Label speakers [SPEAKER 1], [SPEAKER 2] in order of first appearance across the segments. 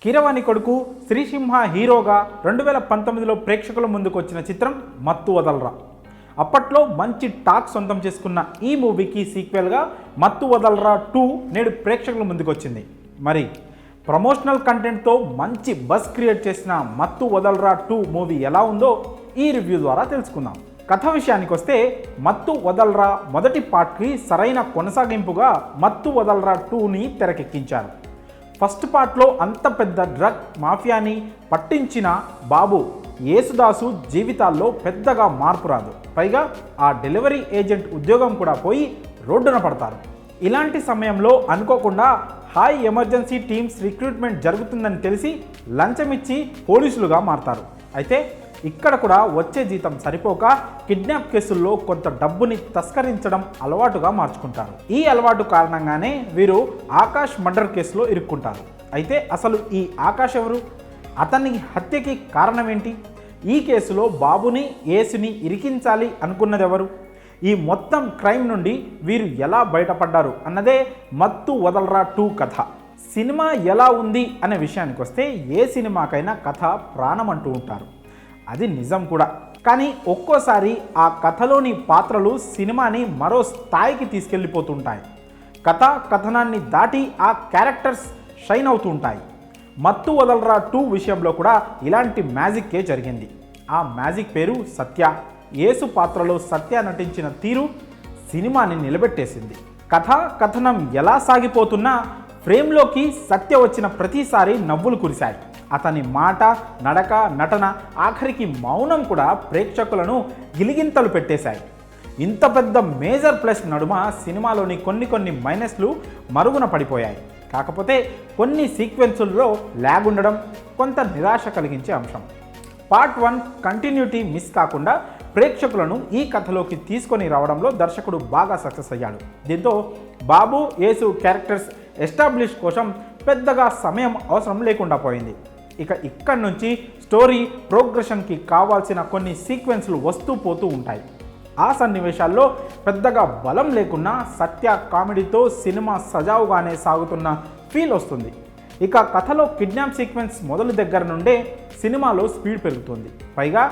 [SPEAKER 1] కీరవాణి కొడుకు శ్రీసింహ హీరోగా 2019లో ప్రేక్షకుల ముందుకు వచ్చిన చిత్రం మత్తు వదలరా. అప్పట్లో మంచి టాక్ సొంతం చేసుకున్న ఈ మూవీకి సీక్వెల్గా మత్తు వదలరా 2 నేడు ప్రేక్షకుల ముందుకు వచ్చింది. మరి ప్రమోషనల్ కంటెంట్తో మంచి బజ్ క్రియేట్ చేసిన మత్తు వదలరా 2 మూవీ ఎలా ఉందో ఈ రివ్యూ ద్వారా తెలుసుకుందాం. కథ విషయానికి వస్తే మత్తు వదలరా మొదటి పార్ట్కి సరైన కొనసాగింపుగా మత్తు వదలరా 2ని తెరకెక్కించారు. ఫస్ట్ పార్ట్లో అంత పెద్ద డ్రగ్ మాఫియాని పట్టించిన బాబు యేసుదాసు జీవితాల్లో పెద్దగా మార్పు రాదు. పైగా ఆ డెలివరీ ఏజెంట్ ఉద్యోగం కూడా పోయి రోడ్డున పడతారు. ఇలాంటి సమయంలో అనుకోకుండా హై ఎమర్జెన్సీ టీమ్స్ రిక్రూట్మెంట్ జరుగుతుందని తెలిసి లంచమిచ్చి పోలీసులుగా మారతారు. అయితే ఇక్కడ కూడా వచ్చే జీతం సరిపోక కిడ్నాప్ కేసుల్లో కొంత డబ్బుని తస్కరించడం అలవాటుగా మార్చుకుంటారు. ఈ అలవాటు కారణంగానే వీరు ఆకాష్ మర్డర్ కేసులో ఇరుక్కుంటారు. అయితే అసలు ఈ ఆకాష్ ఎవరు? అతని హత్యకి కారణం ఏంటి? ఈ కేసులో బాబుని యేసుని ఇరికించాలి అనుకున్నది ఎవరు? ఈ మొత్తం క్రైమ్ నుండి వీరు ఎలా బయటపడ్డారు అన్నదే మత్తు వదలరా 2 కథ. సినిమా ఎలా ఉంది అనే విషయానికి వస్తే ఏ సినిమాకైనా కథ ప్రాణం అంటూ ఉంటారు. అది నిజం కూడా. కానీ ఒక్కోసారి ఆ కథలోని పాత్రలు సినిమాని మరో స్థాయికి తీసుకెళ్ళిపోతుంటాయి. కథనాన్ని దాటి ఆ క్యారెక్టర్స్ షైన్ అవుతూ ఉంటాయి. మత్తు వదలరా 2 విషయంలో కూడా ఇలాంటి మ్యాజిక్కే జరిగింది. ఆ మ్యాజిక్ పేరు సత్య. యేసు పాత్రలో సత్య నటించిన తీరు సినిమాని నిలబెట్టేసింది. కథనం ఎలా సాగిపోతున్నా ఫ్రేమ్లోకి సత్య వచ్చిన ప్రతిసారి నవ్వులు కురిశాయి. అతని మాట, నడక, నటన, ఆఖరికి మౌనం కూడా ప్రేక్షకులను గిలిగింతలు పెట్టేశాయి. ఇంత పెద్ద మేజర్ ప్లస్ నడుమ సినిమాలోని కొన్ని మైనస్లు మరుగున పడిపోయాయి. కాకపోతే కొన్ని సీక్వెన్సుల్లో ల్యాగ్ ఉండడం కొంత నిరాశ కలిగించే అంశం. పార్ట్ 1 కంటిన్యూటీ మిస్ కాకుండా ప్రేక్షకులను ఈ కథలోకి తీసుకొని రావడంలో దర్శకుడు బాగా సక్సెస్ అయ్యాడు. దీంతో బాబు యేసు క్యారెక్టర్స్ ఎస్టాబ్లిష్ కోసం పెద్దగా సమయం అవసరం లేకుండా పోయింది. ఇక్కడి నుంచి స్టోరీ ప్రోగ్రెషన్కి కావాల్సిన కొన్ని సీక్వెన్స్లు వస్తూ పోతూ ఉంటాయి. ఆ సన్నివేశాల్లో పెద్దగా బలం లేకున్నా సత్య కామెడీతో సినిమా సజావుగానే సాగుతున్న ఫీల్ వస్తుంది. కథలో కిడ్నాప్ సీక్వెన్స్ మొదలు దగ్గర నుండే సినిమాలో స్పీడ్ పెరుగుతుంది. పైగా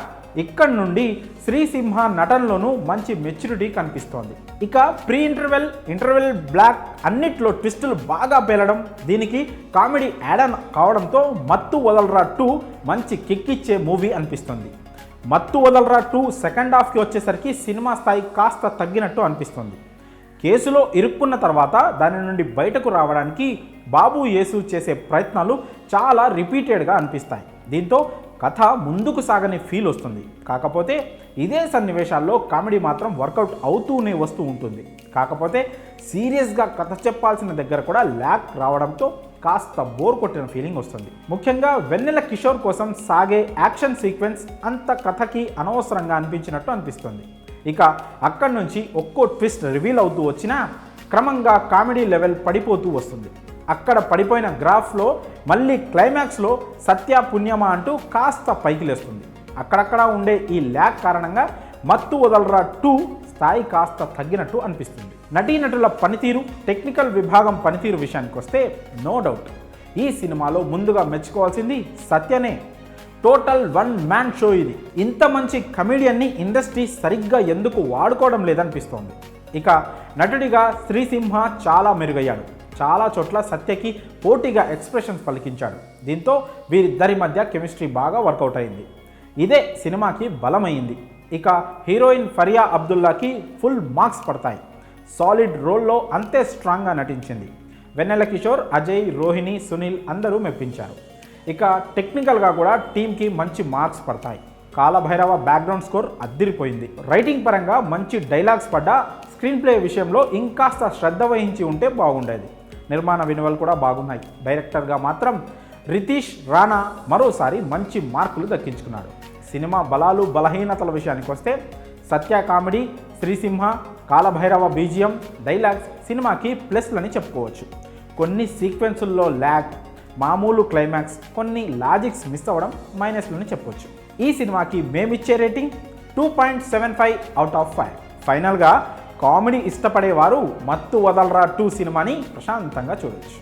[SPEAKER 1] ఇక్కడి నుండి శ్రీసింహ నటనలోనూ మంచి మెచ్యూరిటీ కనిపిస్తోంది. ప్రీ ఇంటర్వెల్ బ్లాక్ అన్నిట్లో ట్విస్టులు బాగా పేలడం, దీనికి కామెడీ యాడ్ ఆన్ కావడంతో మత్తు వదలరా 2 మంచి కిక్కిచ్చే మూవీ అనిపిస్తుంది. మత్తు వదలరా 2 సెకండ్ హాఫ్కి వచ్చేసరికి సినిమా స్థాయి కాస్త తగ్గినట్టు అనిపిస్తుంది. కేసులో ఇరుక్కున్న తర్వాత దాని నుండి బయటకు రావడానికి బాబు యేసు చేసే ప్రయత్నాలు చాలా రిపీటెడ్గా అనిపిస్తాయి. దీంతో కథ ముందుకు సాగని ఫీల్ వస్తుంది. కాకపోతే ఇదే సన్నివేశాల్లో కామెడీ మాత్రం వర్కౌట్ అవుతూనే వస్తూ ఉంటుంది. కాకపోతే సీరియస్గా కథ చెప్పాల్సిన దగ్గర కూడా ల్యాక్ రావడంతో కాస్త బోర్ కొట్టిన ఫీలింగ్ వస్తుంది. ముఖ్యంగా వెన్నెల కిషోర్ కోసం సాగే యాక్షన్ సీక్వెన్స్ అంత కథకి అనవసరంగా అనిపించినట్టు అనిపిస్తుంది. అక్కడి నుంచి ఒక్కో ట్విస్ట్ రివీల్ అవుతూ వచ్చినా క్రమంగా కామెడీ లెవెల్ పడిపోతూ వస్తుంది. అక్కడ పడిపోయిన గ్రాఫ్లో మళ్ళీ క్లైమాక్స్లో సత్య పుణ్యమా అంటూ కాస్త పైకి లేస్తుంది. అక్కడక్కడ ఉండే ఈ ల్యాక్ కారణంగా మత్తు వదలరా 2 స్థాయి కాస్త తగ్గినట్టు అనిపిస్తుంది. నటీనటుల పనితీరు, టెక్నికల్ విభాగం పనితీరు విషయానికి వస్తే నో డౌట్ ఈ సినిమాలో ముందుగా మెచ్చుకోవాల్సింది సత్యనే. టోటల్ 1 మ్యాన్ షో ఇది. ఇంత మంచి కమెడియన్ని ఇండస్ట్రీ సరిగ్గా ఎందుకు వాడుకోవడం లేదనిపిస్తోంది. నటుడిగా శ్రీసింహ చాలా మెరుగయ్యాడు. చాలా చోట్ల సత్యకి పోటీగా ఎక్స్ప్రెషన్స్ పలికించాడు. దీంతో వీరిద్దరి మధ్య కెమిస్ట్రీ బాగా వర్కౌట్ అయింది. ఇదే సినిమాకి బలమైంది. హీరోయిన్ ఫరియా అబ్దుల్లాకి ఫుల్ మార్క్స్ పడతాయి. సాలిడ్ రోల్లో అంతే స్ట్రాంగ్గా నటించింది. వెన్నెల కిషోర్, అజయ్, రోహిణి, సునీల్ అందరూ మెప్పించారు. టెక్నికల్గా కూడా టీంకి మంచి మార్క్స్ పడతాయి. కాలభైరవ బ్యాక్గ్రౌండ్ స్కోర్ అద్దిరిపోయింది. రైటింగ్ పరంగా మంచి డైలాగ్స్ పడ్డా స్క్రీన్ ప్లే విషయంలో ఇంకాస్త శ్రద్ధ వహించి ఉంటే బాగుండేది. నిర్మాణ విలువలు కూడా బాగున్నాయి. డైరెక్టర్గా మాత్రం రితీష్ రాణా మరోసారి మంచి మార్కులు దక్కించుకున్నాడు. సినిమా బలాలు బలహీనతల విషయానికి వస్తే సత్య comedy, Srisimha, Kalabhairava BGM, dialogues సినిమాకి ప్లస్లని చెప్పుకోవచ్చు. కొన్ని సీక్వెన్సుల్లో ల్యాగ్, మామూలు క్లైమాక్స్, కొన్ని లాజిక్స్ మిస్ అవ్వడం మైనస్లని చెప్పవచ్చు. ఈ సినిమాకి మేమిచ్చే రేటింగ్ 2.75 అవుట్ ఆఫ్ 5. ఫైనల్గా కామెడీ ఇష్టపడేవారు మత్తు వదలరా 2 సినిమాని ప్రశాంతంగా చూడొచ్చు.